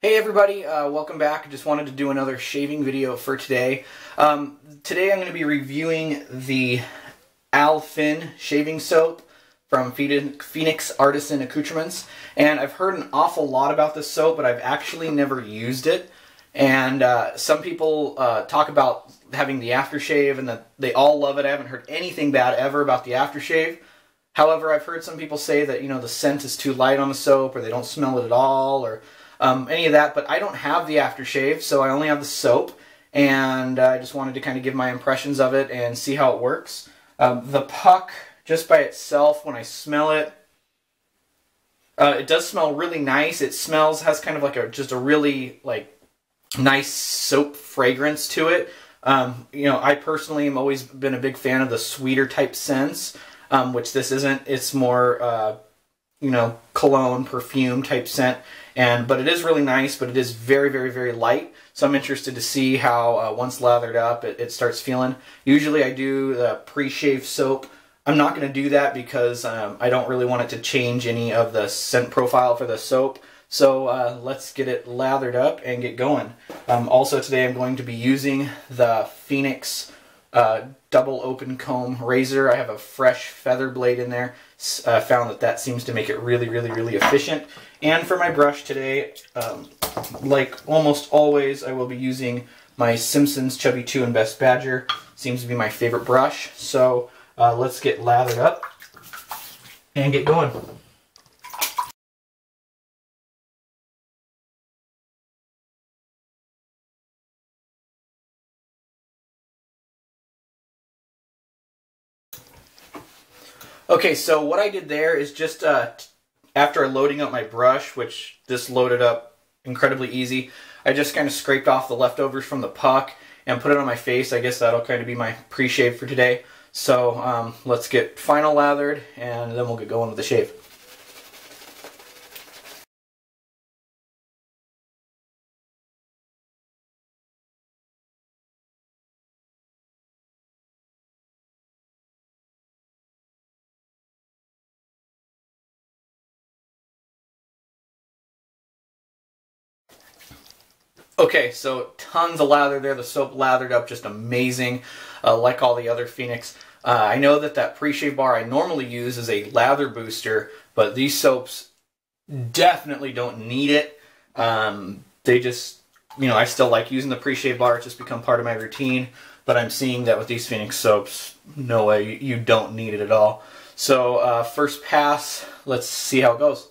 Hey everybody, welcome back. I just wanted to do another shaving video for today. Today I'm going to be reviewing the Alfin shaving soap from Phoenix Artisan Accoutrements. And I've heard an awful lot about this soap, but I've actually never used it. And some people talk about having the aftershave and that they all love it. I haven't heard anything bad ever about the aftershave. However, I've heard some people say that, the scent is too light on the soap, or they don't smell it at all, or any of that, but I don't have the aftershave, so I only have the soap, and I just wanted to kind of give my impressions of it and see how it works. The puck, just by itself, when I smell it, it does smell really nice. It has kind of like just a really nice soap fragrance to it. I personally have always been a big fan of the sweeter type scents, which this isn't. It's more cologne, perfume type scent. But it is really nice, but it is very, very, very light. So I'm interested to see how, once lathered up, it starts feeling. Usually I do the pre-shave soap. I'm not going to do that because I don't really want it to change any of the scent profile for the soap. So let's get it lathered up and get going. Also today I'm going to be using the Phoenix double open comb razor. I have a fresh feather blade in there. Found that seems to make it really, really, really efficient. And for my brush today, like almost always, I will be using my Simpson's Chubby 2 and Best Badger. Seems to be my favorite brush. So let's get lathered up and get going. Okay, so what I did there is just after loading up my brush, which this loaded up incredibly easy, I just kind of scraped off the leftovers from the puck and put it on my face. I guess that'll kind of be my pre-shave for today. So let's get final lathered and then we'll get going with the shave. Okay, so tons of lather there. The soap lathered up just amazing, like all the other Phoenix. I know that pre-shave bar I normally use is a lather booster, but these soaps definitely don't need it. They just, I still like using the pre-shave bar. It's just become part of my routine, but I'm seeing that with these Phoenix soaps, no way, you don't need it at all. So first pass, let's see how it goes.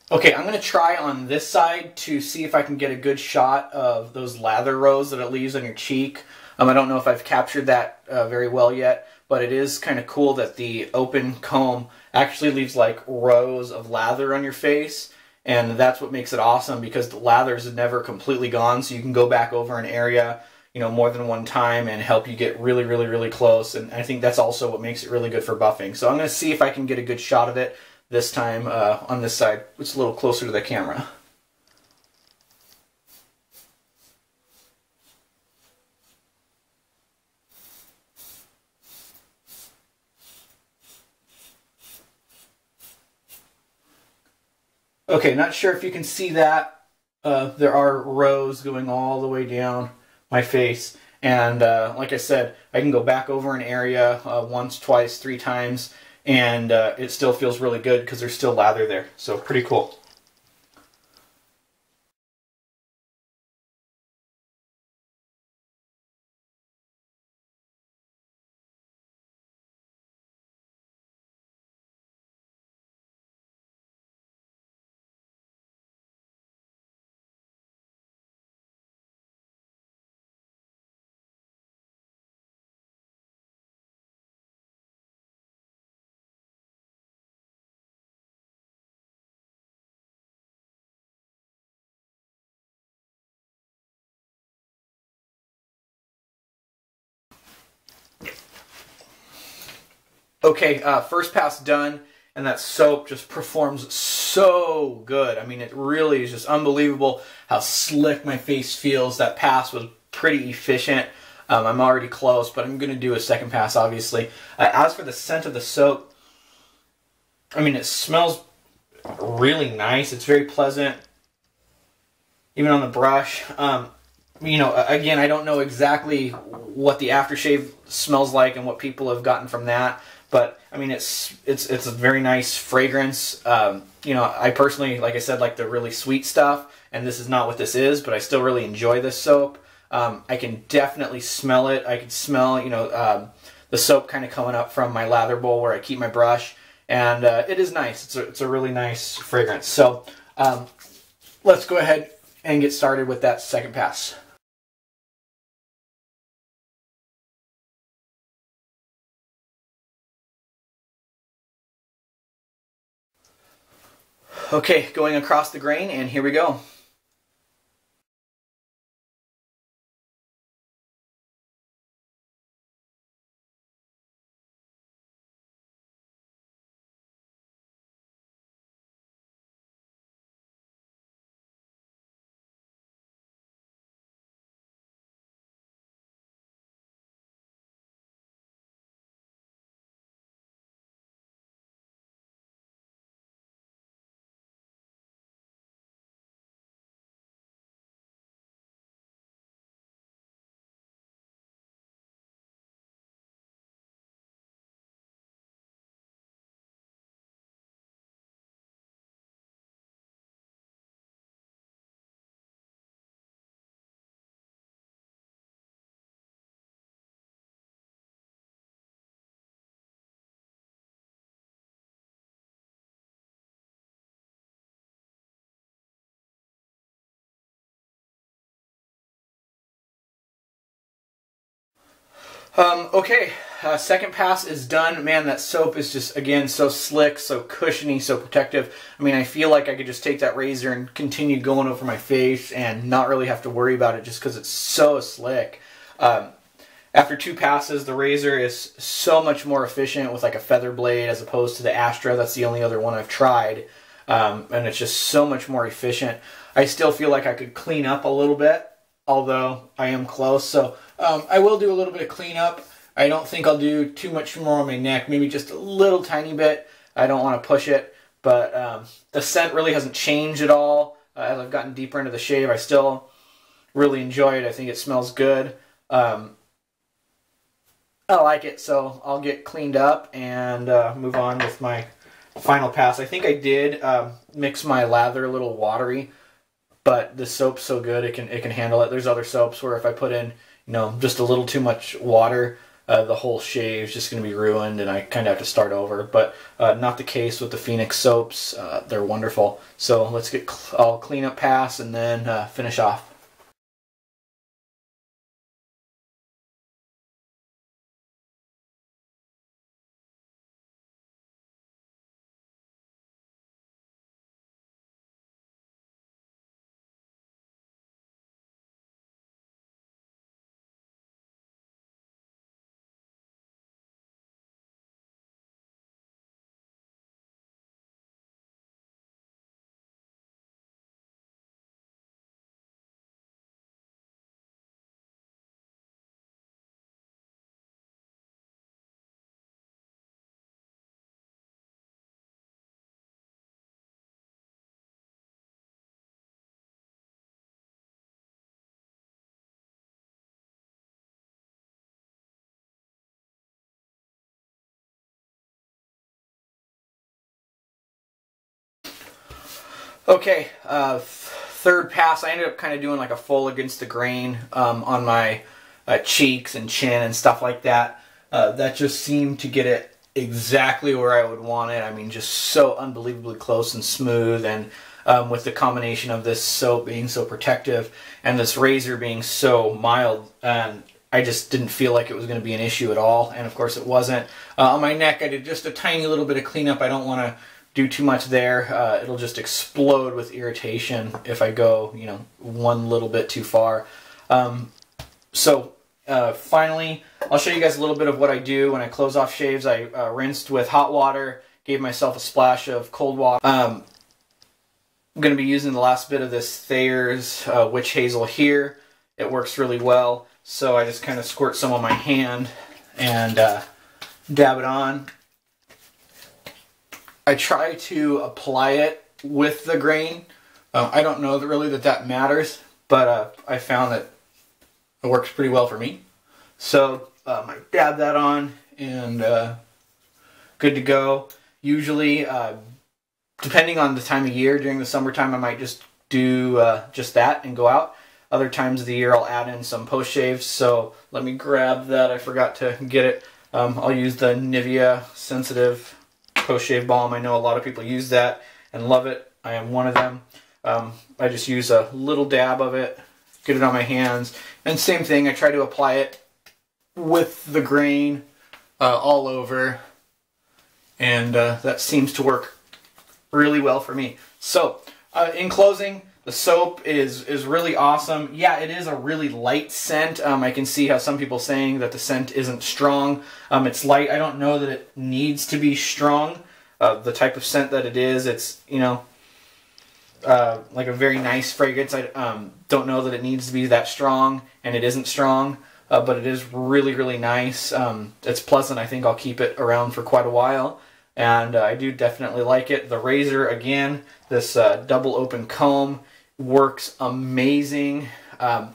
Okay, I'm going to try on this side to see if I can get a good shot of those lather rows that it leaves on your cheek. I don't know if I've captured that very well yet, but it is kind of cool that the open comb actually leaves like rows of lather on your face, and that's what makes it awesome because the lather is never completely gone, so you can go back over an area more than one time and help you get really, really, really close. And I think that's also what makes it really good for buffing. So I'm going to see if I can get a good shot of it this time on this side. It's a little closer to the camera. Okay, not sure if you can see that. There are rows going all the way down my face. And like I said, I can go back over an area once, twice, 3 times, and it still feels really good because there's still lather there. So pretty cool. Okay, first pass done, and that soap just performs so good. I mean, it really is just unbelievable how slick my face feels. That pass was pretty efficient. I'm already close, but I'm going to do a second pass, obviously. As for the scent of the soap, I mean, it smells really nice. It's very pleasant, even on the brush. You know, again, I don't know exactly what the aftershave smells like and what people have gotten from that, but I mean, it's a very nice fragrance. You know, I personally, like I said, like the really sweet stuff, and this is not what this is, but I still really enjoy this soap. I can definitely smell it. I can smell, you know, the soap kind of coming up from my lather bowl where I keep my brush, and it is nice. It's a really nice fragrance. So let's go ahead and get started with that second pass. Okay, going across the grain, and here we go. Okay, second pass is done. Man, that soap is just, again, so slick, so cushiony, so protective. I mean, I feel like I could just take that razor and continue going over my face and not really have to worry about it just because it's so slick. After two passes, the razor is so much more efficient with like a feather blade as opposed to the Astra. That's the only other one I've tried. And it's just so much more efficient. I still feel like I could clean up a little bit, although I am close. So I will do a little bit of cleanup. I don't think I'll do too much more on my neck, maybe just a little tiny bit. I don't want to push it, but the scent really hasn't changed at all. As I've gotten deeper into the shave, I still really enjoy it. I think it smells good. I like it, so I'll get cleaned up and move on with my final pass. I think I did mix my lather a little watery, but the soap's so good it can handle it. There's other soaps where if I put in, you know, just a little too much water, the whole shave's just going to be ruined and I kind of have to start over. But not the case with the Phoenix soaps. They're wonderful. So let's get I'll clean up pass and then finish off. Okay, third pass, I ended up kind of doing like a full against the grain on my cheeks and chin and stuff like that. That just seemed to get it exactly where I would want it. I mean, just so unbelievably close and smooth, and with the combination of this soap being so protective and this razor being so mild, and I just didn't feel like it was going to be an issue at all, and of course it wasn't. On my neck, I did just a tiny little bit of cleanup. I don't want to do too much there. It'll just explode with irritation if I go, you know, one little bit too far. So finally, I'll show you guys a little bit of what I do when I close off shaves. I rinsed with hot water, gave myself a splash of cold water. I'm going to be using the last bit of this Thayer's Witch Hazel here. It works really well, so I just kind of squirt some on my hand and dab it on. I try to apply it with the grain. I don't know really that matters, but I found that it works pretty well for me. So I dab that on and good to go. Usually, depending on the time of year, during the summertime I might just do just that and go out. Other times of the year I'll add in some post shaves. So let me grab that. I forgot to get it. I'll use the Nivea Sensitive Post Shave Balm. I know a lot of people use that and love it. I am one of them. I just use a little dab of it, get it on my hands, and same thing, I try to apply it with the grain all over, and that seems to work really well for me. So in closing, the soap is really awesome. Yeah, it is a really light scent. I can see how some people are saying that the scent isn't strong. It's light. I don't know that it needs to be strong. The type of scent that it is, it's, you know, like a very nice fragrance. I don't know that it needs to be that strong, and it isn't strong, but it is really, really nice. It's pleasant. I think I'll keep it around for quite a while, and I do definitely like it. The razor, again, this double open comb, works amazing. I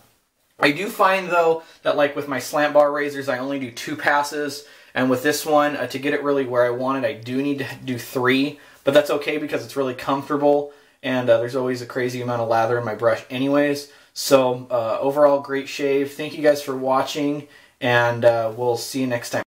do find, though, that like with my slant bar razors, I only do 2 passes, and with this one, to get it really where I want it, I do need to do 3, but that's okay because it's really comfortable. And there's always a crazy amount of lather in my brush anyways. So overall, great shave. Thank you guys for watching, and we'll see you next time.